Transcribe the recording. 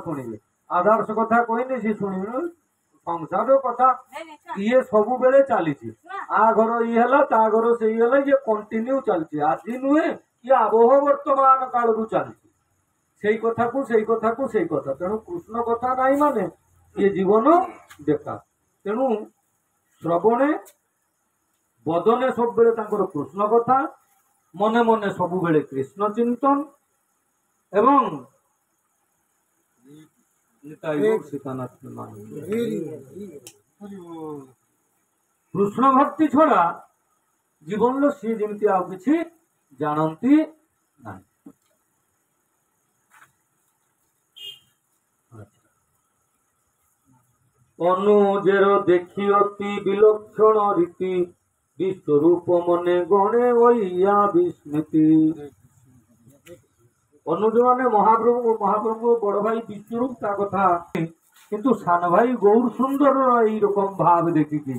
ଶୁଣିବେ। ଆଦର୍ଶ କଥା କହିନି ସେ ଶୁଣିବେ। ସଂସାର କଥା ଇଏ ସବୁବେଳେ ଚାଲିଛି। ଆ ଘର ଇଏ ହେଲା, ତା ଘର ସେଇ ହେଲା, ଇଏ କଣ୍ଟିନ୍ୟୁ ଚାଲିଛି। ଆଜି ନୁହେଁ, ଇଏ ଆବହ ବର୍ତ୍ତମାନ କାଳରୁ ଚାଲିଛି। ସେଇ କଥାକୁ ସେଇ କଥାକୁ ସେଇ କଥା। ତେଣୁ କୃଷ୍ଣ କଥା ନାହିଁ ମାନେ ଏ ଜୀବନ ବେକାର। ତେଣୁ ଶ୍ରବଣେ ବଦନେ ସବୁବେଳେ ତାଙ୍କର କୃଷ୍ଣ କଥା, ମନେ ମନେ ସବୁବେଳେ କୃଷ୍ଣ ଚିନ୍ତନ ଏବଂ କୃଷ୍ଣ ଭକ୍ତି ଛଡା ଜୀବନର ସିଏ ଯେମିତି ଆଉ କିଛି ଜାଣନ୍ତି ନାହିଁ। ଅନୁଜେର ଦେଖି ଅତି ବିଲକ୍ଷଣ রীতি, বিশ্বরূপ মনে গণে ওইয়া বিস্মৃতি। অনুজ মানে মহাপ্রভু বড় ভাই বিশ্বরূপ তা কথা, কিন্তু সান ভাই গৌর সুন্দর এইরকম ভাব দেখিছি।